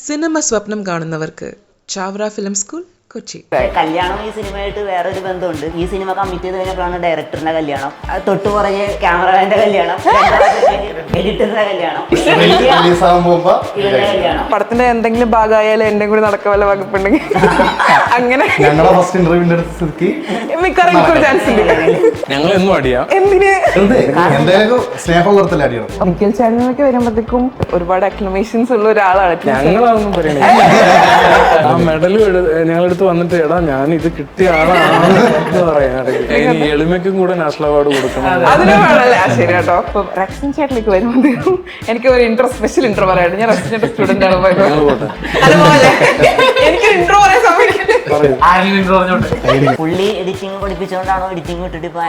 Cinema സ്വപ്നം കാണുന്നവർക്ക് Chavara film school Kochi. കല്യാണം ഈ സിനിമയായിട്ട് വേറൊരു ബന്ധമുണ്ട്. ഈ സിനിമ കമ്മിറ്റ് ചെയ്ത് കഴിഞ്ഞപ്പോഴാണ് ഡയറക്ടറിന്റെ കല്യാണം, തൊട്ടു പുറകെ ക്യാമറമാന്റെ കല്യാണം, എഡിറ്ററിന്റെ കല്യാണം, ഇവരുടെ കല്യാണം. പടത്തിന്റെ എന്തെങ്കിലും ഭാഗമായാലും എന്റെ കൂടി നടക്കാൻ വല്ല വകുപ്പുണ്ടെങ്കിൽ അങ്ങനെ മിക്കവാറും എനിക്കൊരു ചാൻസ് ഉണ്ട്. ഞങ്ങളെന്നും അടിയാം. എന്തിന് സ്നേഹം നിഖിൽ ചേട്ടനൊക്കെ വരുമ്പോഴത്തേക്കും ഒരുപാട് അക്ലമേഷൻസ് ഉള്ള ഒരാളാണ്. ഞങ്ങളതൊന്നും പറയണേ. ആ മെഡൽ ഞങ്ങളെടുത്ത് വന്നിട്ട് എടാ ഞാൻ ഇത് കിട്ടിയ ആളാണെന്ന് പറയാം. ഇനി എളിമയ്ക്കും കൂടെ നാഷണൽ അവാർഡ് കൊടുക്കണം. അതിന് വേണമല്ലേ? ശരി കേട്ടോ. ഇപ്പൊ റക്സിൻ ചേട്ടനിലേക്ക് വരുമ്പോഴത്തേക്കും എനിക്ക് ഒരു സ്പെഷ്യൽ ഇൻട്രോ പറയാനുണ്ട്. ഞാൻ റക്സിൻ ചേട്ടൻ സ്റ്റുഡന്റ് ആണ്. അതുപോലെ എനിക്ക് ഇൻട്രോ പറയാൻ സമയം. പുള്ളി എഡിറ്റിംഗ് പഠിപ്പിച്ചുകൊണ്ടാണോ എഡിറ്റിംഗ് വിട്ടിട്ട് ഇപ്പൊ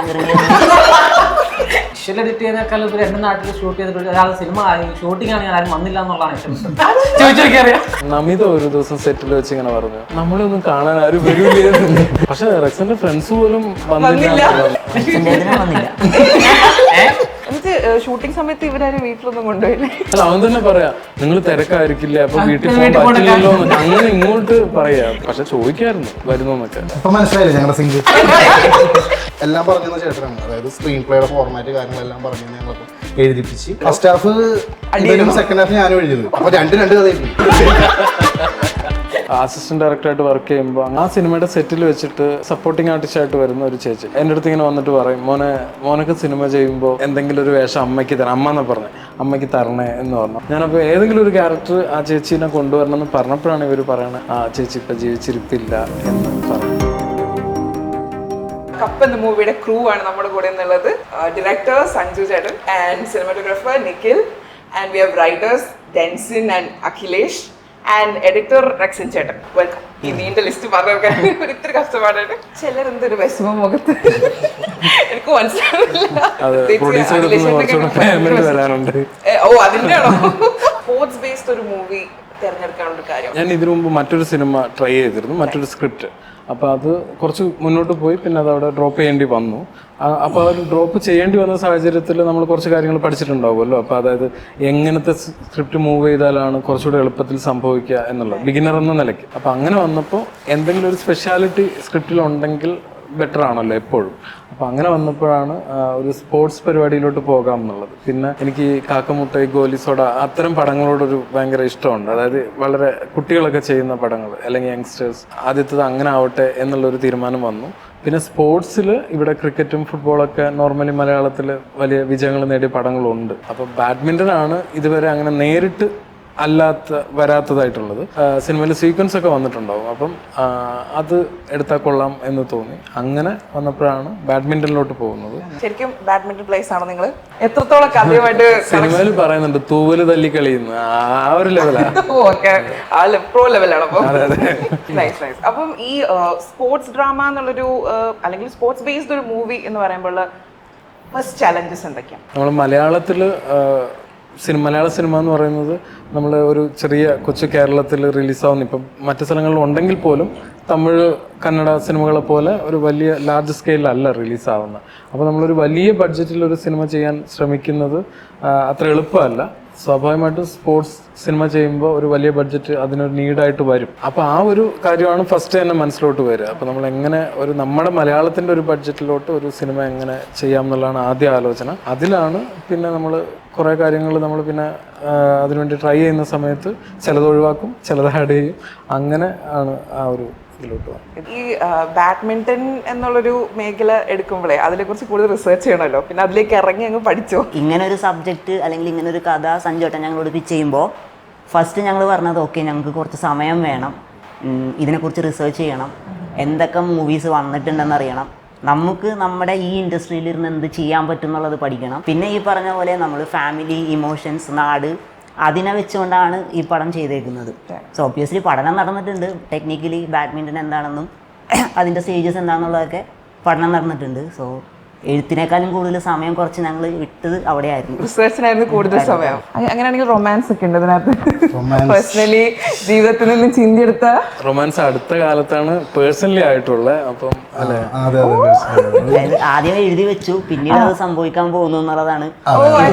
വിഷ്വൽ എഡിറ്റ് ചെയ്യുന്നേക്കാൾ ഉപരി എന്റെ നാട്ടിൽ ഷൂട്ട് ചെയ്തിട്ട് ഒരാൾ സിനിമ ഷൂട്ടിംഗ് ആണ് ആരും വന്നില്ല എന്നുള്ളതാണ് ഏറ്റവും ചോദിച്ചറിയാം. നമിത ഒരു ദിവസം സെറ്റിൽ വെച്ച് ഇങ്ങനെ പറഞ്ഞു നമ്മളൊന്നും കാണാൻ ആരും വരൂലേ. പക്ഷെ റക്സിന്റെ ഫ്രണ്ട്സ് പോലും വന്നില്ല. എനിക്ക് ഷൂട്ടിംഗ് സമയത്ത് ഇവരാരും വീട്ടിലൊന്നും കൊണ്ടുപോയില്ല. അല്ല അവൻ തന്നെ പറയാ നിങ്ങൾ തിരക്കായിരിക്കില്ല അപ്പൊ വീട്ടിൽ പോകാൻ പറ്റില്ലല്ലോ എന്നൊക്കെ അങ്ങനെ ഇങ്ങോട്ട് പറയാ. പക്ഷെ ചോദിക്കായിരുന്നു വരുന്നോന്നൊക്കെ. ഇപ്പൊ മനസ്സിലായില്ലേ ഞങ്ങളുടെ സിംഗ് എല്ലാം പറഞ്ഞ ചേട്ടനാണ്. അതായത് സ്ക്രീൻ പ്ലേയുടെ ഫോർമാറ്റ് കാര്യങ്ങളെല്ലാം പറഞ്ഞു ഞങ്ങളപ്പോ എഴുതിപ്പിച്ച് ഫസ്റ്റ് ഹാഫ് സെക്കൻഡ് ഹാഫ് ഞാനും എഴുതിയത്. അപ്പൊ രണ്ട് കഥയായിരുന്നു. അസിസ്റ്റന്റ് ഡയറക്ടറായിട്ട് വർക്ക് ചെയ്യുമ്പോൾ ആ സിനിമയുടെ സെറ്റിൽ വെച്ചിട്ട് സപ്പോർട്ടിങ് ആർട്ടിസ്റ്റ് ആയിട്ട് വരുന്ന ഒരു ചേച്ചി എൻ്റെ അടുത്ത് ഇങ്ങനെ വന്നിട്ട് പറയും മോനൊക്കെ സിനിമ ചെയ്യുമ്പോൾ എന്തെങ്കിലും ഒരു വേഷം അമ്മയ്ക്ക് തരണം, അമ്മ എന്നാ പറഞ്ഞത്, അമ്മയ്ക്ക് തരണേ എന്ന് പറഞ്ഞു. ഞാനപ്പോൾ ഏതെങ്കിലും ഒരു ക്യാരക്ടർ ആ ചേച്ചീനെ കൊണ്ടുവരണം എന്ന് പറഞ്ഞപ്പോഴാണ് ഇവർ പറയണത് ആ ചേച്ചി ഇപ്പം ജീവിച്ചിരിപ്പില്ല എന്ന് പറഞ്ഞു. കപ്പ് എന്ന മൂവിയുടെ ക്രൂ ആണ് നമ്മുടെ കൂടെ എന്നുള്ളത്. ഡയറക്ടർ സഞ്ജു ചേട്ടൻ and cinematographer Nikhil and we have writers Denzin and Akhilesh and editor Rexin ചേട്ടൻ. വെൽക്കം. ഈ നീണ്ട ലിസ്റ്റ് പറഞ്ഞെടുക്കാൻ ഇത്തിരി കഷ്ടപ്പാടാണ്. ചിലരെന്തൊരു വിഷമം മുഖത്ത് എനിക്ക് മനസ്സിലാവില്ല. ഓ അതിന്റെ ആണോ? സ്പോർട്സ് ബേസ്ഡ് ഒരു മൂവി തിരഞ്ഞെടുക്കാനുള്ള കാര്യം. ഞാൻ ഇതിനു മുമ്പ് മറ്റൊരു സിനിമ ട്രൈ ചെയ്തിരുന്നു, മറ്റൊരു സ്ക്രിപ്റ്റ്. അപ്പോൾ അത് കുറച്ച് മുന്നോട്ട് പോയി, പിന്നെ അത് അവിടെ ഡ്രോപ്പ് ചെയ്യേണ്ടി വന്നു. അപ്പോൾ അത് ഡ്രോപ്പ് ചെയ്യേണ്ടി വന്ന സാഹചര്യത്തിൽ നമ്മൾ കുറച്ച് കാര്യങ്ങൾ പഠിച്ചിട്ടുണ്ടാവുമല്ലോ. അപ്പോൾ അതായത് എങ്ങനത്തെ സ്ക്രിപ്റ്റ് മൂവ് ചെയ്താലാണ് കുറച്ചുകൂടി എളുപ്പത്തിൽ സംഭവിക്കുക എന്നുള്ളത് ബിഗിനർ എന്ന നിലയ്ക്ക്. അപ്പോൾ അങ്ങനെ വന്നപ്പോൾ എന്തെങ്കിലും ഒരു സ്പെഷ്യാലിറ്റി സ്ക്രിപ്റ്റിൽ ഉണ്ടെങ്കിൽ ബെറ്റർ ആണല്ലോ എപ്പോഴും. അപ്പോൾ അങ്ങനെ വന്നപ്പോഴാണ് ഒരു സ്പോർട്സ് പരിപാടിയിലോട്ട് പോകാം എന്നുള്ളത്. പിന്നെ എനിക്ക് കാക്കമുട്ടൈ, ഗോലി സോഡ അത്തരം പടങ്ങളോടൊരു ഭയങ്കര ഇഷ്ടമുണ്ട്. അതായത് വളരെ കുട്ടികളൊക്കെ ചെയ്യുന്ന പടങ്ങൾ അല്ലെങ്കിൽ യങ്സ്റ്റേഴ്സ്, ആദ്യത്തത് അങ്ങനെ ആവട്ടെ എന്നുള്ളൊരു തീരുമാനം വന്നു. പിന്നെ സ്പോർട്സിൽ ഇവിടെ ക്രിക്കറ്റും ഫുട്ബോളൊക്കെ നോർമലി മലയാളത്തിൽ വലിയ വിജയങ്ങൾ നേടിയ പടങ്ങളുണ്ട്. അപ്പോൾ ബാഡ്മിൻ്റനാണ് ഇതുവരെ അങ്ങനെ നേരിട്ട് വരാത്തതായിട്ടുള്ളത്. സിനിമയിൽ സീക്വൻസ് ഒക്കെ വന്നിട്ടുണ്ടാവും. അപ്പം അത് എടുത്താൽ കൊള്ളാം എന്ന് തോന്നി. അങ്ങനെ വന്നപ്പോഴാണ് ബാഡ്മിൻ്റണിലോട്ട് പോകുന്നത്. ശരിക്കും ബാഡ്മിന്റൺ പ്ലേയേഴ്സ് ആണോ നിങ്ങൾ? എത്രത്തോളം ആദ്യമായിട്ട് സിനിമയിൽ പറയുന്നുണ്ട് തൂവല് തല്ലിക്കളിയുന്നു, ആ ഒരു ലെവലാണ്. പ്രോ ലെവലാണ്. അപ്പം ഈ സ്പോർട്സ് ഡ്രാമ എന്നുള്ളൊരു അല്ലെങ്കിൽ സ്പോർട്സ് ബേസ്ഡ് ഒരു മൂവി എന്ന് പറയുമ്പോൾ ഫസ്റ്റ് ചാലഞ്ചസ് എന്തൊക്കെയാണ്? നമ്മൾ മലയാളത്തിൽ മലയാള സിനിമ എന്ന് പറയുന്നത് നമ്മൾ ഒരു ചെറിയ കൊച്ചു കേരളത്തിൽ റിലീസാവുന്ന, ഇപ്പം മറ്റു സ്ഥലങ്ങളിൽ ഉണ്ടെങ്കിൽ പോലും തമിഴ് കന്നഡ സിനിമകളെ പോലെ ഒരു വലിയ ലാർജ് സ്കെയിലല്ല റിലീസാവുന്നത്. അപ്പോൾ നമ്മളൊരു വലിയ ബഡ്ജറ്റിലൊരു സിനിമ ചെയ്യാൻ ശ്രമിക്കുന്നത് അത്ര എളുപ്പമല്ല. സ്വാഭാവികമായിട്ടും സ്പോർട്സ് സിനിമ ചെയ്യുമ്പോൾ ഒരു വലിയ ബഡ്ജറ്റ് അതിനൊരു നീഡായിട്ട് വരും. അപ്പോൾ ആ ഒരു കാര്യമാണ് ഫസ്റ്റ് തന്നെ മനസ്സിലോട്ട് വരിക. അപ്പോൾ നമ്മൾ എങ്ങനെ നമ്മുടെ മലയാളത്തിൻ്റെ ഒരു ബഡ്ജറ്റിലോട്ട് ഒരു സിനിമ എങ്ങനെ ചെയ്യാം എന്നുള്ളതാണ് ആദ്യ ആലോചന. അതിലാണ് പിന്നെ നമ്മൾ കുറേ കാര്യങ്ങൾ നമ്മൾ പിന്നെ അതിനുവേണ്ടി ട്രൈ ചെയ്യുന്ന സമയത്ത് ചിലത് ഒഴിവാക്കും, ചിലത് ആഡ് ചെയ്യും. അങ്ങനെ ആണ് ആ ഒരു ഇതിലോട്ട് പോകുന്നത്. ഈ ബാഡ്മിന്റൺ എന്നുള്ളൊരു മേഖല എടുക്കുമ്പോഴേ അതിനെക്കുറിച്ച് കൂടുതൽ റിസർച്ച് ചെയ്യണമല്ലോ. പിന്നെ അതിലേക്ക് ഇറങ്ങി അങ്ങ് പഠിച്ചോ? ഇങ്ങനെ ഒരു സബ്ജക്റ്റ് അല്ലെങ്കിൽ ഇങ്ങനെ ഒരു കഥ സഞ്ജോട്ടൻ ഞങ്ങളോട് പിച്ച് ചെയ്യുമ്പോൾ ഫസ്റ്റ് ഞങ്ങൾ പറഞ്ഞത് ഓക്കെ ഞങ്ങൾക്ക് കുറച്ച് സമയം വേണം, ഇതിനെക്കുറിച്ച് റിസർച്ച് ചെയ്യണം, എന്തൊക്കെ മൂവീസ് വന്നിട്ടുണ്ടെന്ന് അറിയണം, നമുക്ക് നമ്മുടെ ഈ ഇൻഡസ്ട്രിയിൽ ഇരുന്ന് എന്ത് ചെയ്യാൻ പറ്റും എന്നുള്ളത് പഠിക്കണം. പിന്നെ ഈ പറഞ്ഞ പോലെ നമ്മൾ ഫാമിലി, ഇമോഷൻസ്, നാട്, അതിനെ വെച്ചുകൊണ്ടാണ് ഈ പടം ചെയ്തേക്കുന്നത്. സോ ഒബ്വിയസ്ലി പഠനം നടന്നിട്ടുണ്ട്. ടെക്നിക്കലി ബാഡ്മിൻ്റൺ എന്താണെന്നും അതിൻ്റെ സ്റ്റേജസ് എന്താണെന്നുള്ളതൊക്കെ പഠനം നടന്നിട്ടുണ്ട്. സോ എഴുത്തിനേക്കാളും കൂടുതൽ സമയം കുറച്ച് ഞങ്ങൾ വിട്ടത് അവിടെയായിരുന്നു. റിസർച്ചിനായിരുന്നു കൂടുതൽ സമയം. അങ്ങനെയാണെങ്കിൽ റൊമാൻസ് ഒക്കെ ഉണ്ട് അതിനകത്ത്. പേഴ്സണലി ജീവിതത്തിൽ നിന്ന് ചിന്തിയെടുത്ത റൊമാൻസ് അടുത്ത കാലത്താണ് പേഴ്സണലി ആയിട്ടുള്ളത്. അപ്പം അല്ലെ, അതായത് ആദ്യം എഴുതി വെച്ചു, പിന്നീട് അത് സംഭവിക്കാൻ പോകുന്നു എന്നുള്ളതാണ്.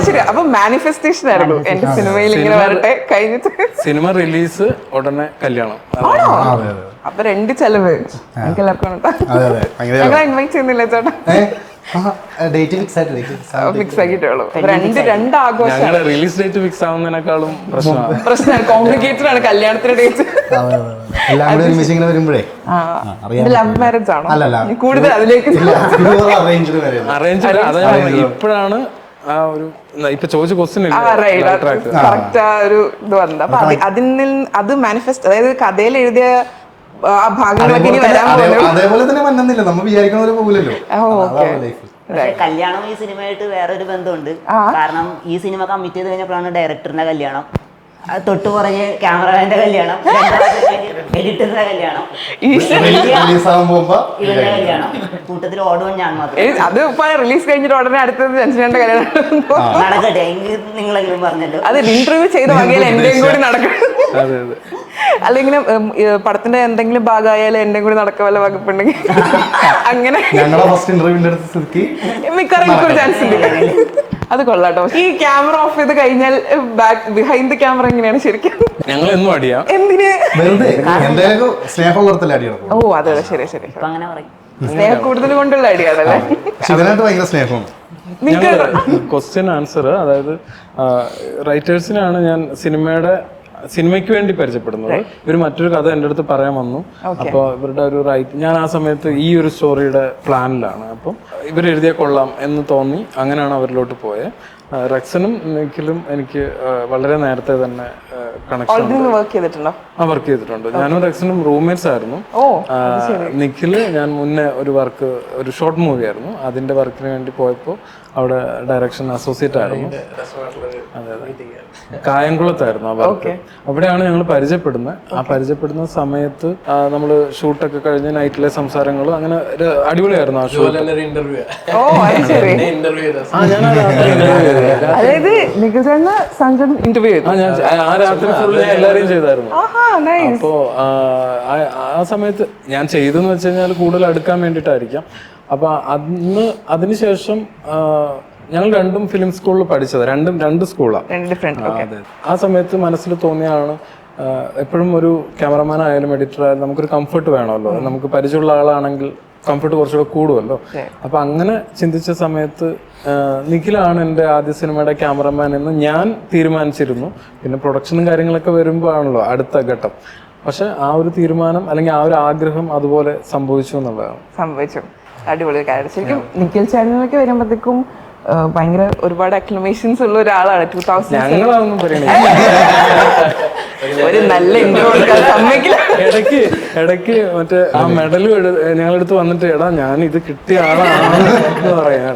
ശരി. അപ്പൊ മാനിഫെസ്റ്റേഷൻ ആയിരുന്നു എന്റെ സിനിമയിൽ ഇങ്ങനെ വരട്ടെ കഴിഞ്ഞിട്ട്. സിനിമ റിലീസ് ഉടനെ കല്യാണം. അപ്പൊ 2 ചെലവ് എനിക്ക് എല്ലാവർക്കും ഞങ്ങളെ ഇൻവൈറ്റ് ചെയ്യുന്നില്ല ചേട്ടാ. ഫിക്സ് ആക്കിയിട്ടുള്ളൂ. രണ്ട് ആഘോഷം. ഞങ്ങളുടെ റിലീസ് ഡേറ്റ് ഫിക്സ് ആവുന്നതിനേക്കാളും പ്രശ്നം കോംപ്ലിക്കേറ്റഡ് ആണ് കല്യാണത്തിന്റെ ഡേറ്റ്. ലവ് മാരേജ് ആണോ കൂടുതൽ അതിലേക്ക് അറേഞ്ച്? അതായത് ഇപ്പോഴാണ് ആ ഒരു ഇപ്പൊ ചോദിച്ച ക്വസ്റ്റ്യൻ കറക്റ്റ് ആ ഒരു ഇത് വന്നത്. അപ്പൊ അത് മാനിഫെസ്റ്റ്, അതായത് കഥയിൽ എഴുതിയ ആ ഭാഗങ്ങളൊക്കെ ഇനി വരാൻ അതേപോലെ തന്നെ വന്നില്ല, നമ്മൾ വിചാരിക്കുന്ന പോലെ പോകില്ലല്ലോ. കല്യാണം ഈ സിനിമയായിട്ട് വേറൊരു ബന്ധമുണ്ട്. കാരണം ഈ സിനിമ കമ്മിറ്റ് ചെയ്ത് കഴിഞ്ഞപ്പോഴാണ് ഡയറക്ടറിന്റെ കല്യാണം, തൊട്ടു പുറകെ ക്യാമറമാന്റെ കല്യാണം, എഡിറ്ററിന്റെ കല്യാണം, ഇവരുടെ കല്യാണം, കൂട്ടത്തിൽ ഓടുവാൻ ഞാൻ മാത്രം. അത് ഇപ്പൊ റിലീസ് കഴിഞ്ഞിട്ട് ഉടനെ അടുത്തത് ജൻസന്റെ കല്യാണം നടക്കട്ടെ, നിങ്ങളെങ്കിലും പറഞ്ഞല്ലോ. അത് ഇന്റർവ്യൂ ചെയ്ത വകയിൽ എന്റെയും കൂടി നടക്കണം. അല്ലെങ്കിൽ പടത്തിന്റെ എന്തെങ്കിലും ഭാഗമായാലും എന്റെയും കൂടി നടക്കാൻ വല്ല വകുപ്പുണ്ടെങ്കിൽ അങ്ങനെ മിക്കവാറും ചാൻസ് ഉണ്ട്. അത് കൊള്ളാട്ടോ. ഈ ക്യാമറ ഓഫ് ചെയ്ത് കഴിഞ്ഞാൽ ബിഹൈൻഡ് ദ ക്യാമറ എങ്ങനെയാണ് ശരിക്കും? ഞങ്ങൾ എന്നും അടിയാം. എന്തിന്? സ്നേഹം കൊടുത്തല്ല അടിയാണ്. ഓ അതെ ശരി ശരി. അങ്ങനെ പറയും. സ്നേഹം കൂടുതൽ കൊണ്ടുള്ള അടിയാണല്ലേ? ഭയങ്കര സ്നേഹമാണ്. ക്വസ്റ്റ്യൻ ആൻസർ, അതായത് റൈറ്റേഴ്സിനാണ് ഞാൻ സിനിമയ്ക്ക് വേണ്ടി പരിചയപ്പെടുന്നത്. ഇവർ മറ്റൊരു കഥ എൻ്റെ അടുത്ത് പറയാൻ വന്നു. അപ്പോൾ ഇവരുടെ ഒരു ഞാൻ ആ സമയത്ത് ഈ ഒരു സ്റ്റോറിയുടെ പ്ലാനിലാണ്. അപ്പം ഇവർ എഴുതിയ കൊള്ളാം എന്ന് തോന്നി, അങ്ങനെയാണ് അവരിലോട്ട് പോയത്. റെക്സനും നിഖിലും എനിക്ക് വളരെ നേരത്തെ തന്നെ വർക്ക് ചെയ്തിട്ടുണ്ട്. ഞാനും റെക്സനും റൂംമേറ്റ്സ് ആയിരുന്നു. നിഖില് ഞാൻ മുന്നേ ഒരു ഷോർട്ട് മൂവി ആയിരുന്നു, അതിന്റെ വർക്കിന് വേണ്ടി പോയപ്പോൾ അവിടെ ഡയറക്ഷൻ അസോസിയേറ്റ് ആയിരുന്നു. അതെ കായംകുളത്തായിരുന്നു ആ വർക്ക്. അവിടെയാണ് ഞങ്ങൾ പരിചയപ്പെടുന്നത്. ആ പരിചയപ്പെടുന്ന സമയത്ത് നമ്മൾ ഷൂട്ടൊക്കെ കഴിഞ്ഞ് നൈറ്റിലെ സംസാരങ്ങളും അങ്ങനെ അടിപൊളിയായിരുന്നു ആ ഷൂട്ട്. അതായത് ഇന്റർവ്യൂ ആ രാത്രി ഫുള്ള് എല്ലാരെയും ചെയ്തായിരുന്നു. അപ്പോ ആ സമയത്ത് ഞാൻ ചെയ്തെന്ന് വെച്ച് കഴിഞ്ഞാൽ കൂടുതൽ അടുക്കാൻ വേണ്ടിയിട്ടായിരിക്കാം. അപ്പൊ അതിനുശേഷം ഞങ്ങൾ രണ്ടും ഫിലിം സ്കൂളിൽ പഠിച്ചത്, രണ്ട് സ്കൂളാണ്. ആ സമയത്ത് മനസ്സിൽ തോന്നിയാണ് എപ്പോഴും ഒരു ക്യാമറമാൻ ആയാലും എഡിറ്റർ ആയാലും നമുക്കൊരു കംഫർട്ട് വേണമല്ലോ. നമുക്ക് പരിചയമുള്ള ആളാണെങ്കിൽ കംഫർട്ട് കുറച്ചുകൂടെ കൂടുമല്ലോ. അപ്പൊ അങ്ങനെ ചിന്തിച്ച സമയത്ത് നിഖിലാണ് എൻ്റെ ആദ്യ സിനിമയുടെ ക്യാമറമാൻ എന്ന് ഞാൻ തീരുമാനിച്ചിരുന്നു. പിന്നെ പ്രൊഡക്ഷനും കാര്യങ്ങളൊക്കെ വരുമ്പോൾ ആണല്ലോ അടുത്ത ഘട്ടം. പക്ഷെ ആ ഒരു തീരുമാനം അല്ലെങ്കിൽ ആ ഒരു ആഗ്രഹം അതുപോലെ സംഭവിച്ചു എന്നുള്ളതാണ്. സംഭവിച്ചു. അടിപൊളി കാര്യം. ശരിക്കും നിഖിൽ ചാനലിലേക്ക് വരുമ്പോഴത്തേക്കും ഭയങ്കര ഒരുപാട് അക്ലമേഷൻസ് ഉള്ള ഒരാളാണ്. 2000 ഞങ്ങളൊന്നും പറയണേ, ഒരു നല്ല ഇടയ്ക്ക് മറ്റേ ആ മെഡൽ ഞങ്ങളെടുത്ത് വന്നിട്ട് എടാ ഞാൻ ഇത് കിട്ടിയ ആളാണെന്ന് പറയാം.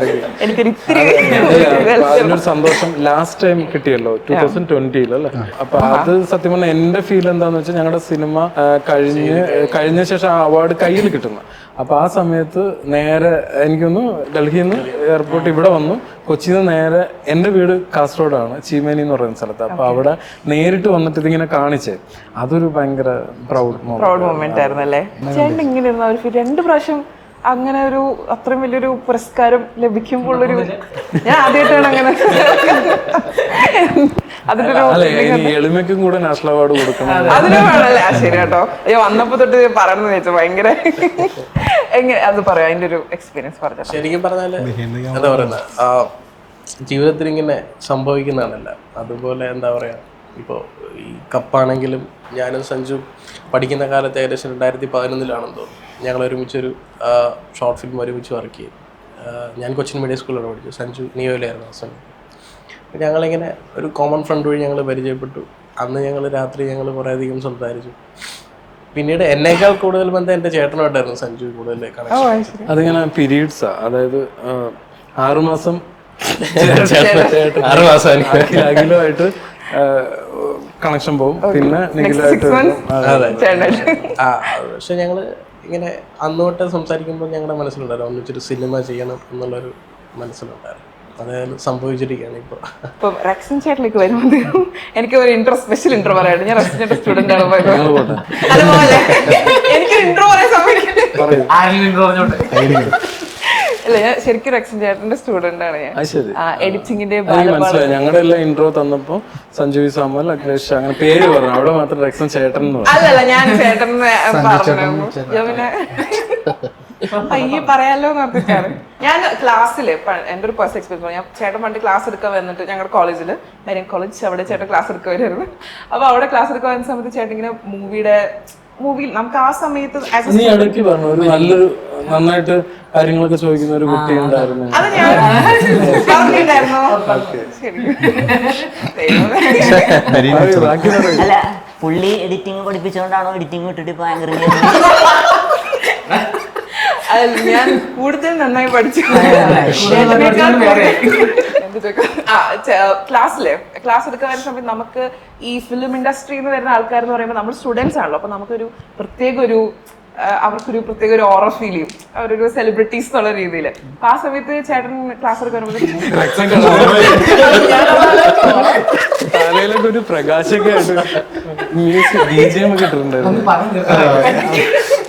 അതിനൊരു സന്തോഷം ലാസ്റ്റ് ടൈം കിട്ടിയല്ലോ 2020 അല്ലേ. അപ്പൊ അത് സത്യം പറഞ്ഞാൽ എന്റെ ഫീൽ എന്താന്ന് വെച്ചാൽ ഞങ്ങളുടെ സിനിമ കഴിഞ്ഞ ശേഷം ആ അവാർഡ് കയ്യിൽ കിട്ടുന്ന. അപ്പൊ ആ സമയത്ത് നേരെ എനിക്കൊന്ന് ഡൽഹിയിൽ നിന്ന് എയർപോർട്ട് ഇവിടെ വന്നു. കൊച്ചിയിൽ നിന്ന് നേരെ എൻ്റെ വീട് കാസർഗോഡാണ്, ചീമേനി എന്ന് പറയുന്ന സ്ഥലത്ത്. അപ്പൊ അവിടെ നേരിട്ട് വന്നിട്ട് ഇതിങ്ങനെ കാണിച്ചേ, അതൊരു ഭയങ്കര പ്രൗഡ് മൊമെന്റ് ആയിരുന്നു അല്ലേ? ചേട്ടൻ ഇങ്ങനെ ഇരുന്ന ഒരു 2 പ്രാവശ്യം അങ്ങനെ ഒരു അത്രയും വലിയൊരു പുരസ്കാരം ലഭിക്കുമ്പോൾ ഒരു ഞാൻ ആദ്യമായിട്ടാണ് അങ്ങനെ എളിമയ്ക്കും കൂടെ നാഷണൽ അവാർഡ് കൊടുക്കണം. അതിന് വേണല്ലേ? ശരി കേട്ടോ. വന്നപ്പോ തൊട്ട് പറയണമെന്ന് ചോദിച്ചു. ഭയങ്കര എങ്ങനെ അത് പറയാം, അതിന്റെ ഒരു എക്സ്പീരിയൻസ് പറഞ്ഞു. ശരിക്കും പറഞ്ഞാല് എന്താ പറയുന്നത്, ജീവിതത്തിൽ ഇങ്ങനെ സംഭവിക്കുന്നതാണല്ല. അതുപോലെ എന്താ പറയാ, ഇപ്പോൾ ഈ കപ്പാണെങ്കിലും ഞാനും സഞ്ജു പഠിക്കുന്ന കാലത്ത് ഏകദേശം 2011 തോന്നുന്നു ഞങ്ങൾ ഒരുമിച്ചൊരു ഷോർട്ട് ഫിലിം ഒരുമിച്ച് വർക്ക് ചെയ്തു. ഞാൻ കൊച്ചിൻ മീഡിയ സ്കൂളിലാണ് പഠിച്ചത്, സഞ്ജു നിയോയിലായിരുന്നു ആ സമയത്ത്. ഞങ്ങളിങ്ങനെ ഒരു കോമൺ ഫ്രണ്ട് വഴി ഞങ്ങൾ പരിചയപ്പെട്ടു. അന്ന് ഞങ്ങൾ രാത്രി കുറേയധികം സംസാരിച്ചു. പിന്നീട് എന്നേക്കാൾ കൂടുതൽ ബന്ധം എൻ്റെ ചേട്ടനോട്ടായിരുന്നു സഞ്ജു കൂടുതൽ കണക്ഷൻ. അതിങ്ങനെ പീരീഡ്സാ, അതായത് 6 മാസം അഖിലുമായിട്ട് കണക്ഷൻ പോകും, പിന്നെ നിഖിലായിട്ട്. പക്ഷെ ഞങ്ങള് ഇങ്ങനെ അന്നോട്ട് സംസാരിക്കുമ്പോൾ ഞങ്ങളുടെ മനസ്സിലുണ്ടായിരുന്നു ഒന്നിച്ചൊരു സിനിമ ചെയ്യണം എന്നുള്ളൊരു മനസ്സിലുണ്ടായിരുന്നു. അതായത് സംഭവിച്ചിരിക്കുകയാണ് ഇപ്പോൾ. ഇപ്പം റെക്സൻ ചേട്ടനിലേക്ക് വരുമ്പോൾ എനിക്ക് ഒരു സ്പെഷ്യൽ ഇൻട്രോ പറയാനുണ്ട്. ഞാൻ റെക്സൻ ചേട്ടൻ സ്റ്റുഡന്റ് ആണ്. അതുപോലെ എനിക്ക് ഇൻട്രോ പറയാൻ സമയമില്ല. അല്ല, ഞാൻ ശരിക്കും റെക്സൻ ചേട്ടന്റെ സ്റ്റുഡന്റ് ആണ്. ഞാൻ എഡിറ്റിംഗിന്റെ മനസ്സിലായി. ഞങ്ങളുടെ എല്ലാം ഇൻട്രോ തന്നപ്പോ സഞ്ജു സാമുവൽ, അഖിലേഷ് അങ്ങനെ പേര് പറഞ്ഞു. അവിടെ മാത്രം റെക്സൻ ചേട്ടൻ എന്ന് പറഞ്ഞു. അല്ലല്ല, ഞാൻ ചേട്ടൻ പറഞ്ഞു. പിന്നെ അയ്യ പറയാലോ എന്നൊക്കെയാണ്. ഞാൻ ക്ലാസ്സിൽ എൻ്റെ ഒരു പേഴ്സണൽ എക്സ്പീരിയൻസ്, ഞാൻ ചേട്ടൻ പണ്ട് ക്ലാസ് എടുക്കാൻ വന്നിട്ട് ഞങ്ങളുടെ കോളേജിൽ മെരിയൻ കോളേജ്, അവിടെ ചേട്ടൻ ക്ലാസ് എടുക്കാൻ വരുമായിരുന്നു. അപ്പോൾ അവിടെ ക്ലാസ് എടുക്കാൻ വരുന്ന സമയത്ത് ചേട്ടൻ ഇങ്ങനെ മൂവിയിൽ നമുക്ക് ആ സമയത്ത് നീ ഇടയ്ക്ക് പറഞ്ഞു ഒരു നല്ലൊരു നന്നായിട്ട് കാര്യങ്ങളൊക്കെ ചോദിക്കുന്ന ഒരു കുട്ടി ഉണ്ടായിരുന്നു. അത് ഞാൻ പറഞ്ഞിട്ടുണ്ടായിരുന്നോ? അല്ല, പുള്ളി എഡിറ്റിംഗ് പഠിപ്പിച്ചുകൊണ്ടാണോ എഡിറ്റിംഗ് വിട്ടിട്ട് ഇപ്പൊ ആങ്കറിംഗ്? ഞാൻ കൂടുതൽ നന്നായി പഠിച്ചു. ക്ലാസ് എടുക്കാൻ വരുന്ന സമയത്ത് നമുക്ക് ഈ ഫിലിം ഇൻഡസ്ട്രിയിൽ നിന്ന് വരുന്ന ആൾക്കാർ എന്ന് പറയുമ്പോൾ നമ്മൾ സ്റ്റുഡൻസ് ആണല്ലോ. അപ്പൊ നമുക്കൊരു അവർക്കൊരു പ്രത്യേക ഒരു ഓറ ഫീൽ ചെയ്യും, അവരൊരു സെലിബ്രിറ്റീസ് എന്നുള്ള രീതിയിൽ. അപ്പൊ ആ സമയത്ത് ചേട്ടൻ ക്ലാസ് എടുക്കാൻ തലയിലൊക്കെ ഒരു പ്രകാശമൊക്കെ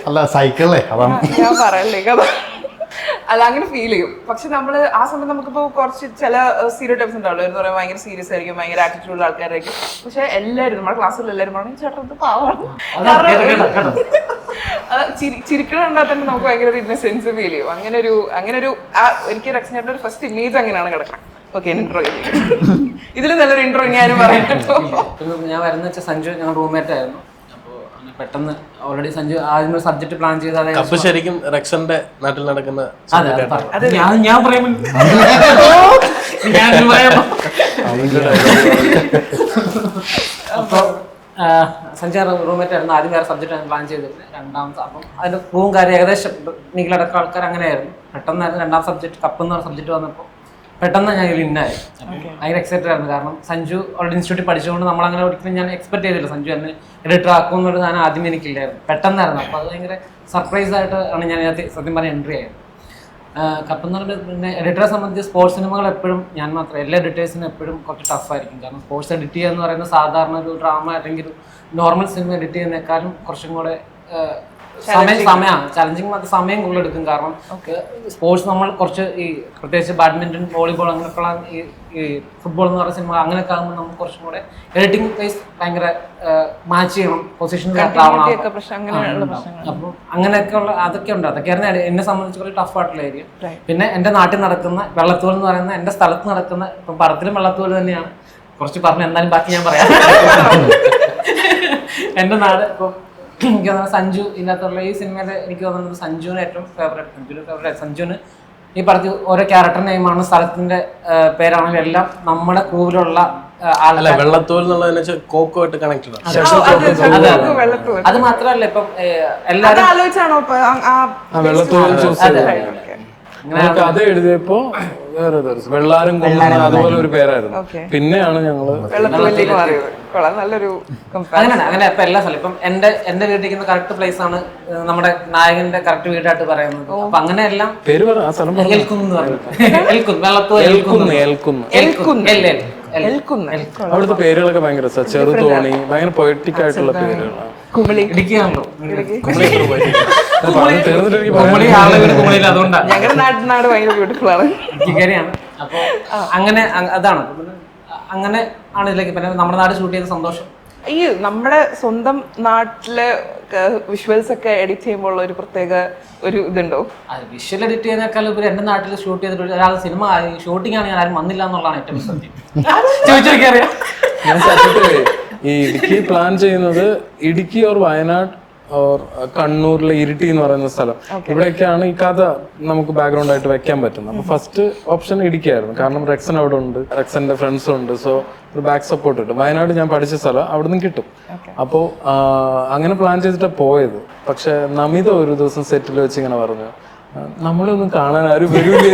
അല്ല സൈക്കിളേ അതാണ് ഞാൻ പറയല്ലേ കഥ. അല്ല, അങ്ങനെ ഫീൽ ചെയ്യും. പക്ഷെ നമ്മള് ആ സമയത്ത് നമുക്കിപ്പോ കുറച്ച് ചില സ്റ്റീരിയോ ടൈപ്സ് ഉണ്ടാവുള്ളൂ. എന്ന് പറയുമ്പോൾ ഭയങ്കര സീരിയസ് ആയിരിക്കും, ഭയങ്കര ആറ്റിറ്റ്യൂഡ് ആൾക്കാരായിരിക്കും. പക്ഷെ എല്ലാവരും നമ്മുടെ ക്ലാസ്സിൽ എല്ലാവരും പറഞ്ഞു ചേട്ടൻ ഇത് പാവാണ്. ചിരിക്കണുണ്ടാൽ തന്നെ നമുക്ക് ഭയങ്കര ഒരു ഇന്നസെൻസ് ഫീൽ ചെയ്യും. അങ്ങനെ ഒരു എനിക്ക് റെക്സൻ ചേട്ടൻ്റെ ഒരു ഫസ്റ്റ് ഇമേജ് അങ്ങനെയാണ് കിടക്കുന്നത്. ഓക്കെ, ഇൻട്രോ ഇതിൽ നല്ലൊരു ഇൻട്രോ ഞാനും പറയാം കേട്ടോ. ഞാൻ വരുന്ന വെച്ചാൽ സഞ്ജു ഞങ്ങൾ റൂംമേറ്റ് ആയിരുന്നു. പെട്ടെന്ന് ഓൾറെഡി സഞ്ജു ആദ്യം ഒരു സബ്ജക്ട് പ്ലാൻ ചെയ്താൽ അപ്പൊ ശരിക്കും റെക്സന്റെ നാട്ടിൽ നടക്കുന്ന ഞാൻ പറയുമ്പോൾ അപ്പോൾ സഞ്ജു റൂംമേറ്റ് ആയിരുന്നു. ആദ്യം വേറെ സബ്ജക്റ്റ് പ്ലാൻ ചെയ്തിട്ട് രണ്ടാമത്തെ അപ്പം അതിന്റെ റൂം കാര്യം ഏകദേശം നീക്കിലടക്കം ആൾക്കാർ അങ്ങനെയായിരുന്നു. പെട്ടെന്നായിരുന്നു രണ്ടാം സബ്ജക്ട് കപ്പ് എന്ന് പറഞ്ഞ സബ്ജക്ട് വന്നപ്പോൾ പെട്ടെന്ന് ഞാൻ വിന്നായി. ഭയങ്കര എക്സൈറ്റഡ് ആയിരുന്നു. കാരണം സഞ്ജു ഓൾറെഡി ഇൻസ്റ്റിറ്റ്യൂട്ടിൽ പഠിച്ചുകൊണ്ട് നമ്മളങ്ങനെ ഒരിക്കലും ഞാൻ എക്സ്പെക്ട് ചെയ്തില്ല സഞ്ജു എന്നെ എഡിറ്റർ ആക്കും എന്നുള്ളത് ഞാൻ ആദ്യം എനിക്കില്ലായിരുന്നു. പെട്ടെന്നായിരുന്നു. അപ്പോൾ അത് ഭയങ്കര സർപ്രൈസ് ആയിട്ട് ആണ് ഞാൻ സത്യം പറഞ്ഞ എൻട്രി ആയത്. കപ്പ് എന്ന് പറഞ്ഞിട്ട് പിന്നെ എഡിറ്ററെ സംബന്ധിച്ച് സ്പോർട്സ് സിനിമകൾ എപ്പോഴും ഞാൻ മാത്രം എല്ലാ എഡിറ്റേഴ്സിനും എപ്പോഴും കുറച്ച് ടഫായിരിക്കും. കാരണം സ്പോർട്സ് എഡിറ്റ് ചെയ്യുക എന്ന് പറയുന്നത് സാധാരണ ഒരു ഡ്രാമ അല്ലെങ്കിൽ നോർമൽ സിനിമ എഡിറ്റ് ചെയ്യുന്നതിനേക്കാളും കുറച്ചും കൂടെ സമയമാണ് ചലഞ്ചിങ്. അത് സമയം കൂടുതൽ എടുക്കും. കാരണം സ്പോർട്സ് നമ്മൾ കുറച്ച് ഈ പ്രത്യേകിച്ച് ബാഡ്മിന്റൺ, വോളിബോൾ അങ്ങനെയൊക്കെയുള്ള ഈ ഫുട്ബോൾ എന്ന് പറയുന്ന സിനിമ അങ്ങനെയൊക്കെ ആകുമ്പോൾ നമുക്ക് കുറച്ചും കൂടെ എഡിറ്റിംഗ് വൈസ് ഭയങ്കര മാച്ച് ചെയ്യണം, പൊസിഷനിൽ ആവണം. അപ്പം അങ്ങനെയൊക്കെയുള്ള അതൊക്കെ ഉണ്ട്. അതൊക്കെയായിരുന്നു എന്നെ സംബന്ധിച്ച് കുറച്ച് ടഫ് ആയിട്ടുള്ള ഏരിയ. പിന്നെ എൻ്റെ നാട്ടിൽ നടക്കുന്ന വെള്ളത്തോൽ എന്ന് പറയുന്ന എൻ്റെ സ്ഥലത്ത് നടക്കുന്ന ഇപ്പം പടത്തിലും വെള്ളത്തോൽ തന്നെയാണ്. കുറച്ച് പറഞ്ഞു എന്നാലും ബാക്കി ഞാൻ പറയാം. എൻ്റെ നാട് ഇപ്പം എനിക്ക് തോന്നുന്നത് സഞ്ജു ഇതിനകത്തുള്ള ഈ സിനിമയിൽ എനിക്ക് തോന്നുന്നത് സഞ്ജുവിന് ഏറ്റവും ഫേവറേറ്റ്. സഞ്ജുവിന് ഈ പറഞ്ഞ ഓരോ ക്യാരക്ടർ നെയിമാണ്, സ്ഥലത്തിന്റെ പേരാണെങ്കിലും എല്ലാം നമ്മുടെ ക്രൂവിലുള്ള വെള്ളത്തോൽ എന്നുള്ളതിനെ കോക്കുമായിട്ട് കണക്റ്റഡ് ആണ്. അത് മാത്രമല്ല ഇപ്പം എല്ലാവരും കഥ എഴുതിയപ്പോ വേറെ വെള്ളാരം അതുപോലെ ഒരു പേരായിരുന്നു. പിന്നെയാണ് ഞങ്ങള് അങ്ങനെ ഇപ്പൊ എല്ലാ സ്ഥലം ഇപ്പം എന്റെ വീട്ടിൽ കറക്റ്റ് പ്ലേസ് ആണ് നമ്മുടെ നായകന്റെ കറക്റ്റ് വീടായിട്ട് പറയുന്നത്. അപ്പൊ അങ്ങനെയെല്ലാം പേര് പറയാം. അവിടുത്തെ പേരുകളൊക്കെ ഭയങ്കര ചെറുതോണി, ഭയങ്കര പൊയറ്റിക് ആയിട്ടുള്ള പേരുകളാണ്. ഞങ്ങളുടെ നാട് ഭയങ്കര ബ്യൂട്ടിഫുൾ ആണ്. അപ്പൊ അങ്ങനെ അതാണ് അങ്ങനെ ആണ് ഇതിലേക്ക്. പിന്നെ നമ്മുടെ നാട് ഷൂട്ട് ചെയ്ത സന്തോഷം. ഈ നമ്മുടെ സ്വന്തം നാട്ടിലെ വിഷ്വൽസ് ഒക്കെ എഡിറ്റ് ചെയ്യുമ്പോൾ ഒരു പ്രത്യേക ഒരു ഇതുണ്ടോ? വിഷ്വൽ എഡിറ്റ് ചെയ്യുന്നേക്കാൾ ഉപരി എന്റെ നാട്ടിൽ ഷൂട്ട് ചെയ്തിട്ട് ഒരാൾ സിനിമ ഷൂട്ടിംഗ് ആണ് ഞാൻ ആരും വന്നില്ല എന്നുള്ളതാണ് ഏറ്റവും സത്യം. ചോദിച്ചോക്കറിയാം. ഈ ഇടുക്കി പ്ലാൻ ചെയ്യുന്നത് ഇടുക്കി ഓർ വയനാട് ഓർ കണ്ണൂരിലെ ഇരിട്ടി എന്ന് പറയുന്ന സ്ഥലം, ഇവിടെയൊക്കെയാണ് ഈ കഥ നമുക്ക് ബാക്ക്ഗ്രൗണ്ട് ആയിട്ട് വെക്കാൻ പറ്റുന്നത്. അപ്പൊ ഫസ്റ്റ് ഓപ്ഷൻ ഇടുക്കിയായിരുന്നു. കാരണം റെക്സൻ അവിടെ ഉണ്ട്, റെക്സന്റെ ഫ്രണ്ട്സും ഉണ്ട്. സോ ഒരു ബാക്ക് സപ്പോർട്ട് കിട്ടും. വയനാട് ഞാൻ പഠിച്ച സ്ഥലം, അവിടെ നിന്ന് കിട്ടും. അപ്പോൾ അങ്ങനെ പ്ലാൻ ചെയ്തിട്ടാണ് പോയത്. പക്ഷെ നമിത ഒരു ദിവസം സെറ്റിൽ വെച്ച് ഇങ്ങനെ പറഞ്ഞു, നമ്മളൊന്നും കാണാൻ ആരും വരൂലേ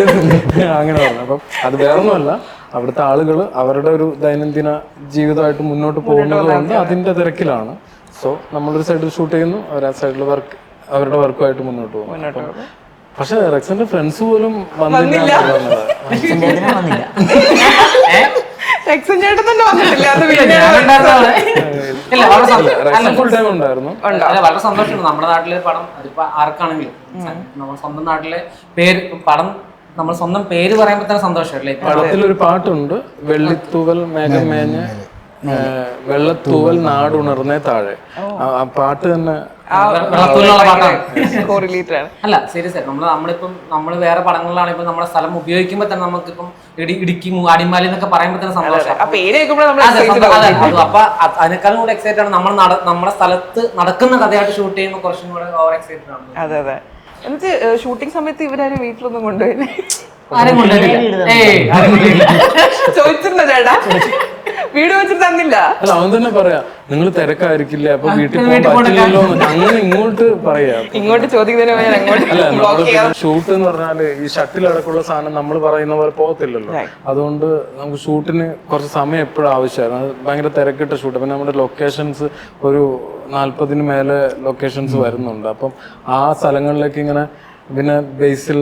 അങ്ങനെ പറഞ്ഞു. അപ്പം അത് വേറൊന്നുമല്ല, അവിടുത്തെ ആളുകൾ അവരുടെ ഒരു ദൈനംദിന ജീവിതമായിട്ട് മുന്നോട്ട് പോകുന്നത് കൊണ്ട് അതിന്റെ തിരക്കിലാണ്. സോ നമ്മളൊരു സൈഡിൽ ഷൂട്ട് ചെയ്യുന്നു, അവർ ആ സൈഡിൽ വർക്ക് അവരുടെ വർക്കുമായിട്ട് മുന്നോട്ട് പോകും. പക്ഷെ റെക്സിന്റെ ഫ്രണ്ട്സ് പോലും വന്നില്ല. വന്നില്ല. റെക്സൻ ചേട്ടൻ തന്നെ വന്നിട്ടില്ല. അത് ഫുൾ ടൈം ഉണ്ടായിരുന്നു. വളരെ സന്തോഷമുണ്ട്. നമ്മുടെ നാട്ടിലെ പടം അതിപ്പോ ആർക്കാണെങ്കിലും നമ്മുടെ സ്വന്തം നാട്ടിലെ പേര് പടം നമ്മൾ സ്വന്തം പേര് പറയുമ്പോൾ തന്നെ സന്തോഷമല്ലേ. പടത്തിലൊരു പാട്ടുണ്ട്, വെള്ളിത്തൂവൽ മേഘം മേഞ്ഞ് വെള്ളത്തൂവൽ നാടുണർന്നേ താഴെ. ആ പാട്ട് തന്നെ അല്ല സീരിയസ് ആയിട്ട് നമ്മൾ വേറെ പടങ്ങളിലാണ് ഇപ്പൊ നമ്മുടെ സ്ഥലം ഉപയോഗിക്കുമ്പോ തന്നെ നമുക്കിപ്പം ഇടുക്കി അടിമാലി എന്നൊക്കെ പറയുമ്പോ തന്നെ സന്തോഷം. അപ്പൊ അതിനേക്കാളും കൂടെ എക്സൈറ്റഡ് ആണ് നമ്മുടെ സ്ഥലത്ത് നടക്കുന്ന കഥയായിട്ട് ഷൂട്ട് ചെയ്യുമ്പോൾ കുറച്ചും കൂടെ ഓവർ എക്സൈറ്റഡ് ആണ്. അതെ അതെ. എന്നിട്ട് ഷൂട്ടിംഗ് സമയത്ത് ഇവരാരും വീട്ടിലൊന്നും കൊണ്ടുപോയില്ലേ? ചോദിച്ചിരുന്നോ ചേട്ടാ? വീട് വെച്ചിട്ട് തന്നില്ല. അല്ല, അവൻ തന്നെ പറയാ നിങ്ങൾ തിരക്കായിരിക്കില്ല, അപ്പൊ വീട്ടിൽ പോകാൻ പറ്റില്ലല്ലോ. അങ്ങനെ ഇങ്ങോട്ട് പറയാ, ഇങ്ങോട്ട് ചോദിക്കുന്നതിന് ഷൂട്ട് എന്ന് പറഞ്ഞാല് ഈ ഷട്ടിലടക്കമുള്ള സാധനം നമ്മൾ പറയുന്ന പോലെ പോകത്തില്ലല്ലോ. അതുകൊണ്ട് നമുക്ക് ഷൂട്ടിന് കുറച്ച് സമയം എപ്പോഴും ആവശ്യമായിരുന്നു. അത് ഭയങ്കര തിരക്കിട്ട ഷൂട്ട്. പിന്നെ നമ്മുടെ ലൊക്കേഷൻസ് ഒരു 40 മേലെ ലൊക്കേഷൻസ് വരുന്നുണ്ട്. അപ്പം ആ സ്ഥലങ്ങളിലേക്ക് ഇങ്ങനെ പിന്നെ ബേസിൽ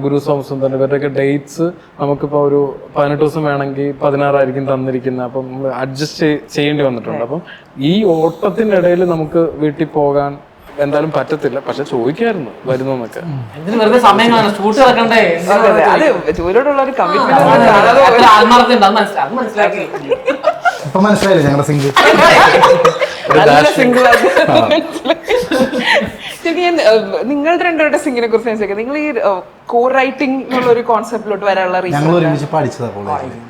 ഗുരു സോമസുന്ദരൻ ഇവരുടെയൊക്കെ ഡേറ്റ്സ് നമുക്കിപ്പോൾ ഒരു 18 ദിവസം വേണമെങ്കിൽ 16 ആയിരിക്കും തന്നിരിക്കുന്നത്. അപ്പം നമ്മൾ അഡ്ജസ്റ്റ് ചെയ്യേണ്ടി വന്നിട്ടുണ്ട്. അപ്പം ഈ ഓട്ടത്തിനിടയിൽ നമുക്ക് വീട്ടിൽ പോകാൻ എന്തായാലും പറ്റത്തില്ല. പക്ഷെ ചോദിക്കായിരുന്നു വരുന്നൊക്കെ. ജോലിയോടുള്ള ഒരു ഇപ്പൊ മനസ്സിലായില്ലേ ഞങ്ങളുടെ സിംഗിൾ? നിങ്ങളുടെ രണ്ടുപേരുടെ സിംഗിനെ കുറിച്ച് ചോദിക്കാം. നിങ്ങൾ ഈ കോ റൈറ്റിംഗ് എന്നുള്ള ഒരു കോൺസെപ്റ്റിലോട്ട് വരാനുള്ള റീസൺ?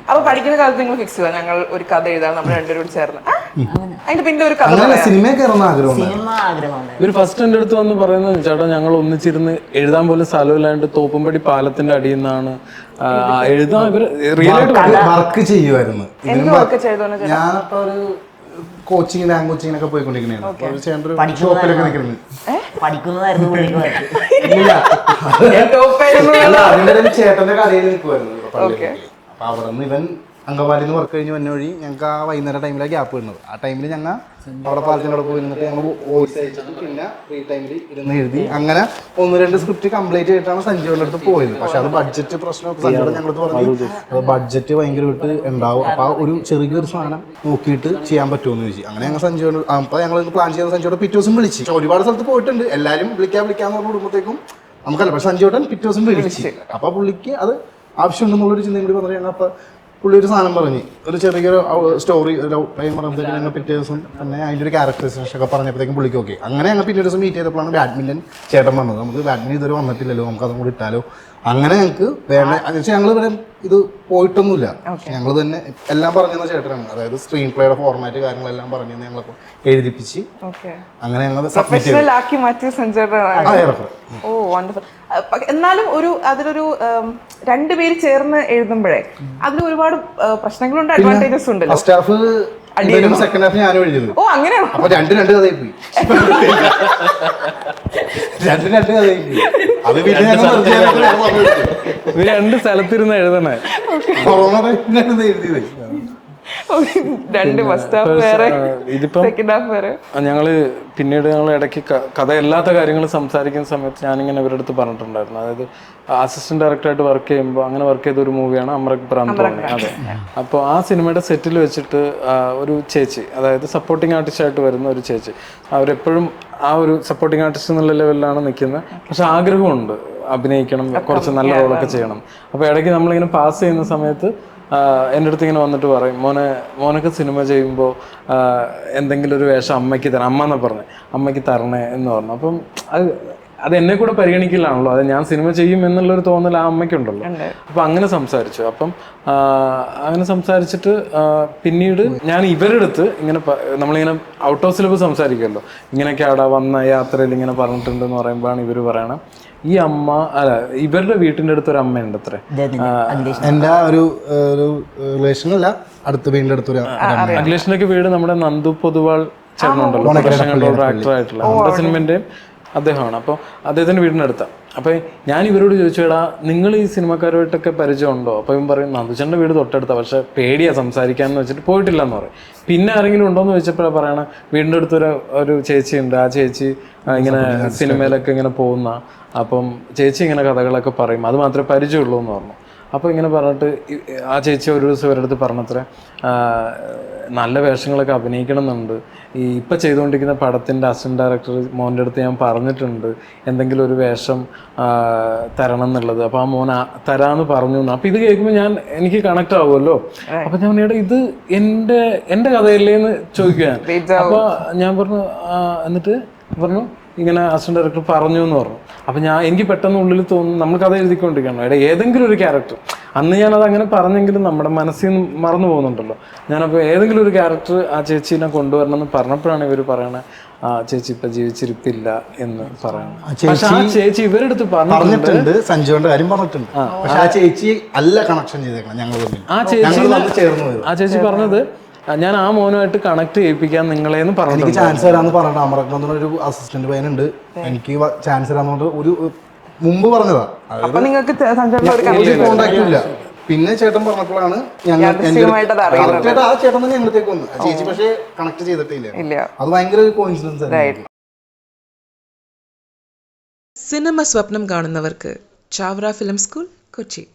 അപ്പൊ പഠിക്കുന്ന കാലത്ത് നിങ്ങൾ ഫിക്സ് ചെയ്താൽ ഞങ്ങൾ ഒരു കഥ എഴുതാൻ നമ്മൾ രണ്ടുപേരും ചേർന്ന് അതിന്റെ പിന്നെ ഒരു കഥ ഇവര് ഫസ്റ്റ് എന്റെ അടുത്ത് വന്ന് പറയുന്നത്, ചേട്ടാ ഞങ്ങൾ ഒന്നിച്ചിരുന്ന് എഴുതാൻ പോലും സ്ഥലമില്ലാണ്ട് തോപ്പുംപടി പാലത്തിന്റെ അടിയിൽ നിന്നാണ് എഴുതാൻ. ഇവര് വർക്ക് ചെയ്യുമായിരുന്നു. ഞാനപ്പോ ഒരു കോച്ചിങ് ലാംഗ്വേജ് കോച്ചിങ്ങിനൊക്കെ പോയിക്കൊണ്ടിരിക്കുന്നതാണ്. ഷോപ്പിലൊക്കെ നിൽക്കുന്നത് അതിന്റെ ചേട്ടന്റെ കടയിൽ നിൽക്കുമായിരുന്നു. അപ്പൊ അവിടെ നിന്ന് ഇവൻ അങ്കമാലിയിൽ നിന്ന് വർക്ക് കഴിഞ്ഞ് വന്ന വഴി ഞങ്ങൾക്ക് ആ വൈകുന്നേരം ടൈമിലാണ് ഗ്യാപ്പ് വരുന്നത്. ആ ടൈമിൽ ഞങ്ങൾ അവിടെ പാലത്തിൻ്റെ അവിടെ പോയി നിന്നിട്ട് ഞങ്ങൾ വോയിസ് അയച്ചത്. പിന്നെ ഫ്രീ ടൈമിൽ ഇരുന്ന് എഴുതി. അങ്ങനെ 1-2 സ്ക്രിപ്റ്റ് കംപ്ലീറ്റ് ആയിട്ടാണ് സഞ്ജുവിൻ്റെ അടുത്ത് പോയത്. പക്ഷെ അത് ബഡ്ജറ്റ് പ്രശ്നമൊക്കെ സഞ്ജുവിടെ ഞങ്ങളടുത്ത് പറഞ്ഞു, അത് ബഡ്ജറ്റ് ഭയങ്കരമായിട്ട് ഉണ്ടാവും. അപ്പോൾ ആ ഒരു ചെറിയൊരു സാധനം നോക്കിയിട്ട് ചെയ്യാൻ പറ്റുമെന്ന് ചോദിച്ചു. അങ്ങനെ ഞങ്ങൾ സഞ്ജുവിനോട് അപ്പോൾ ഞങ്ങൾ പ്ലാൻ ചെയ്യുന്ന സഞ്ജുവിടെ പിറ്റേ ദിവസം വിളിച്ചു. ഒരുപാട് സ്ഥലത്ത് പോയിട്ടുണ്ട്. എല്ലാവരും വിളിക്കാന്ന് പറഞ്ഞ കുടുംബത്തേക്കും നമുക്കല്ല. പക്ഷെ സഞ്ജുവേട്ടൻ പിറ്റേ ദിവസം വിളിച്ചു. അപ്പോൾ പുള്ളിക്ക് അത് ആവശ്യമുണ്ടെന്നുള്ളൊരു ചിന്തയും കൂടി പറഞ്ഞു. ഞങ്ങൾ അപ്പോൾ പുള്ളി ഒരു സാധനം പറഞ്ഞ് ഒരു ചെറിയൊരു സ്റ്റോറി പറയുമ്പോഴത്തേക്കും ഞങ്ങൾ പിറ്റേ ദിവസം തന്നെ അതിൻ്റെ ഒരു ക്യാരക്ടറൈസേഷൻ ഒക്കെ പറഞ്ഞപ്പോഴത്തേക്കും പുള്ളിക്ക് ഓക്കെ. അങ്ങനെ ഞങ്ങൾ പിറ്റേ ദിവസം മീറ്റ് ചെയ്തപ്പോഴാണ് ബാഡ്മിൻ്റൺ ചേട്ടൻ വന്നത്. നമുക്ക് ബാഡ്മിൻ്റൺ ഇതുവരെ വന്നിട്ടില്ലല്ലോ, നമുക്ക് അതും കൂടി ഇട്ടാലോ. അങ്ങനെ ഞങ്ങൾക്ക് വേണ്ട വെച്ചാൽ ഞങ്ങൾ ഇവിടെ ഇത് പോയിട്ടൊന്നുമില്ല. ഞങ്ങൾ തന്നെ എല്ലാം പറഞ്ഞെന്ന ചേട്ടനാണ്. അതായത് സ്ക്രീൻ പ്ലേയുടെ ഫോർമാറ്റ് കാര്യങ്ങളെല്ലാം പറഞ്ഞെന്ന് ഞങ്ങളപ്പോൾ എഴുതിപ്പിച്ച് അങ്ങനെ ഞങ്ങൾ എന്നാലും അതിലൊരു 2 പേര് ചേർന്ന് എഴുതുമ്പോഴേ അതിൽ ഒരുപാട് പ്രശ്നങ്ങളുണ്ട്, അഡ്വാൻറ്റേജസ് ഉണ്ടല്ലോ. ഫസ്റ്റ് ഹാഫ് സെക്കൻഡ് ഹാഫ് ഞാനും എഴുതിയത്. ഓ അങ്ങനെയാണോ? അപ്പൊ രണ്ട് കഥയായി പോയി. രണ്ട് കഥയായി പോയി. അത് പിന്നെ ഇവര് 2 സ്ഥലത്തിരുന്ന് എഴുതണേ. കൊറോണ ടൈമിലാണ് എഴുതിയത്. ഞങ്ങള് പിന്നീട് ഞങ്ങൾ ഇടയ്ക്ക് കഥയല്ലാത്ത കാര്യങ്ങൾ സംസാരിക്കുന്ന സമയത്ത് ഞാനിങ്ങനെ ഇവരുടെ അടുത്ത് പറഞ്ഞിട്ടുണ്ടായിരുന്നു. അതായത് അസിസ്റ്റന്റ് ഡയറക്ടറായിട്ട് വർക്ക് ചെയ്യുമ്പോൾ അങ്ങനെ വർക്ക് ചെയ്ത ഒരു മൂവിയാണ് അമൃത് പ്രാന്തോണി. അതെ. അപ്പോൾ ആ സിനിമയുടെ സെറ്റിൽ വെച്ചിട്ട് ഒരു ചേച്ചി, അതായത് സപ്പോർട്ടിങ് ആർട്ടിസ്റ്റായിട്ട് വരുന്ന ഒരു ചേച്ചി, അവരെപ്പോഴും ആ ഒരു സപ്പോർട്ടിങ് ആർട്ടിസ്റ്റ് എന്നുള്ള ലെവലിലാണ് നിൽക്കുന്നത്. പക്ഷെ ആഗ്രഹമുണ്ട് അഭിനയിക്കണം, കുറച്ച് നല്ല റോളൊക്കെ ചെയ്യണം. അപ്പോൾ ഇടയ്ക്ക് നമ്മളിങ്ങനെ പാസ് ചെയ്യുന്ന സമയത്ത് എൻ്റെ അടുത്ത് ഇങ്ങനെ വന്നിട്ട് പറയും, മോനൊക്കെ സിനിമ ചെയ്യുമ്പോൾ എന്തെങ്കിലും ഒരു വേഷം അമ്മയ്ക്ക് തരണം, അമ്മ എന്നാ പറഞ്ഞത്, അമ്മയ്ക്ക് തരണേ എന്ന് പറഞ്ഞു. അപ്പം അത് എന്നെ കൂടെ പരിഗണിക്കില്ലാണല്ലോ, അത് ഞാൻ സിനിമ ചെയ്യും എന്നുള്ളൊരു തോന്നൽ ആ അമ്മയ്ക്കുണ്ടല്ലോ. അപ്പം അങ്ങനെ സംസാരിച്ചു. അപ്പം അങ്ങനെ സംസാരിച്ചിട്ട് പിന്നീട് ഞാൻ ഇവരുടെ അടുത്ത് ഇങ്ങനെ നമ്മളിങ്ങനെ ഔട്ട് ഓഫ് സിലബസ് സംസാരിക്കുമല്ലോ, ഇങ്ങനെയൊക്കെ അവിടെ വന്ന യാത്രയിൽ ഇങ്ങനെ പറഞ്ഞിട്ടുണ്ടെന്ന് പറയുമ്പോഴാണ് ഇവർ പറയണം, ഈ അമ്മ അല്ല ഇവരുടെ വീട്ടിൻ്റെ അടുത്തൊരു അമ്മയുണ്ട് അത്രേ. എൻ്റെ ഒരു റിലേഷനല്ല, അടുത്ത വീടിൻ്റെ അടുത്തൊരു അഖിലേഷിൻ്റെയൊക്കെ വീട് നമ്മുടെ നന്ദു പൊതുവാൾ ചേട്ടനുണ്ടല്ലോ, പ്രൊഫഷണൽ ആക്ടർ ആയിട്ടുള്ള നമ്മുടെ സിനിമൻ്റെയും അദ്ദേഹമാണ്. അപ്പോൾ അദ്ദേഹത്തിൻ്റെ വീടിൻ്റെ അടുത്താണ്. അപ്പോൾ ഞാൻ ഇവരോട് ചോദിച്ചു, എടാ നിങ്ങൾ ഈ സിനിമക്കാരുമായിട്ടൊക്കെ പരിചയമുണ്ടോ? അപ്പോൾ ഇവൻ പറയും നന്ദുചേട്ടൻ്റെ വീട് തൊട്ടടുത്ത, പക്ഷേ പേടിയാണ് സംസാരിക്കാമെന്ന് വെച്ചിട്ട് പോയിട്ടില്ല എന്ന് പറയും. പിന്നെ ആരെങ്കിലും ഉണ്ടോയെന്ന് ചോദിച്ചപ്പോഴാണ് പറയണ വീടിൻ്റെ അടുത്തൊരു ചേച്ചിയുണ്ട്, ആ ചേച്ചി ഇങ്ങനെ സിനിമയിലൊക്കെ ഇങ്ങനെ പോകുന്ന, അപ്പം ചേച്ചി ഇങ്ങനെ കഥകളൊക്കെ പറയും, അത് മാത്രമേ പരിചയമുള്ളൂ എന്ന് പറഞ്ഞു. അപ്പോൾ ഇങ്ങനെ പറഞ്ഞിട്ട് ആ ചേച്ചി ഒരു ദിവസം ഇവരുടെ അടുത്ത് പറഞ്ഞത്ര നല്ല വേഷങ്ങളൊക്കെ അഭിനയിക്കണം എന്നുണ്ട്, ഈ ഇപ്പം ചെയ്തുകൊണ്ടിരിക്കുന്ന പടത്തിൻ്റെ അസിസ്റ്റന്റ് ഡയറക്ടർ മോൻ്റെ അടുത്ത് ഞാൻ പറഞ്ഞിട്ടുണ്ട് എന്തെങ്കിലും ഒരു വേഷം തരണം എന്നുള്ളത്. അപ്പോൾ ആ മോൻ തരാമെന്ന് പറഞ്ഞു. അപ്പോൾ ഇത് കേൾക്കുമ്പോൾ എനിക്ക് കണക്ട് ആവുമല്ലോ. അപ്പോൾ ഞാൻ പറഞ്ഞ ഇത് എൻ്റെ കഥയല്ലേ എന്ന് ചോദിക്കുകയാണ്. അപ്പോൾ ഞാൻ പറഞ്ഞു എന്നിട്ട് പറഞ്ഞു ഇങ്ങനെ അസിസ്റ്റന്റ് ഡയറക്ടർ പറഞ്ഞു എന്ന് പറഞ്ഞു. അപ്പം എനിക്ക് പെട്ടെന്ന് ഉള്ളിൽ തോന്നുന്നു നമ്മൾ കഥ എഴുതിക്കൊണ്ടിരിക്കണം, ഇവിടെ ഏതെങ്കിലും ഒരു ക്യാരക്ടർ, അന്ന് ഞാനത് അങ്ങനെ പറഞ്ഞെങ്കിലും നമ്മുടെ മനസ്സിൽ നിന്ന് മറന്നു പോകുന്നുണ്ടല്ലോ. ഞാനപ്പോൾ ഏതെങ്കിലും ഒരു ക്യാരക്ടർ ആ ചേച്ചീനെ കൊണ്ടുവരണം എന്ന് പറഞ്ഞപ്പോഴാണ് ഇവർ പറയണത് ആ ചേച്ചി ഇപ്പം ജീവിച്ചിരിപ്പില്ല എന്ന് പറയണം. പക്ഷെ ആ ചേച്ചി ഇവരുടെ അടുത്ത് പറഞ്ഞിട്ടുണ്ട്, സഞ്ജുവിന്റെ കാര്യം പറഞ്ഞിട്ടുണ്ട്. പക്ഷെ ആ ചേച്ചി അല്ല കണക്ഷൻ ചെയ്തേക്കണം ഞങ്ങൾ തമ്മിൽ. ആ ചേച്ചി പറഞ്ഞത് ഞാൻ ആ മോനുമായിട്ട് കണക്ട് ചെയ്യിപ്പിക്കാൻ നിങ്ങളെന്ന് പറഞ്ഞു. എനിക്ക് ചാൻസ് തരാമെന്ന് പറഞ്ഞിട്ട് അമറക്കം ഒരു അസിസ്റ്റന്റ് പയ്യനുണ്ട്, എനിക്ക് ചാൻസ് തരാമെന്ന് ഒരു മുമ്പ് പറഞ്ഞതാ. കോണ്ടാക്ട് ഇല്ല. പിന്നെ ചേട്ടൻ പറഞ്ഞപ്പോഴാണ് ആ ചേട്ടൻ തന്നെ ഞങ്ങളത്തേക്ക് വന്നു. ചേച്ചി പക്ഷേ കണക്ട് ചെയ്തിട്ടില്ല. അത് ഭയങ്കര ഒരു കോയിൻസിഡൻസ് ആയിരുന്നു. സിനിമ സ്വപ്നം കാണുന്നവർക്ക് ചാവറ ഫിലിം സ്കൂൾ, കൊച്ചി.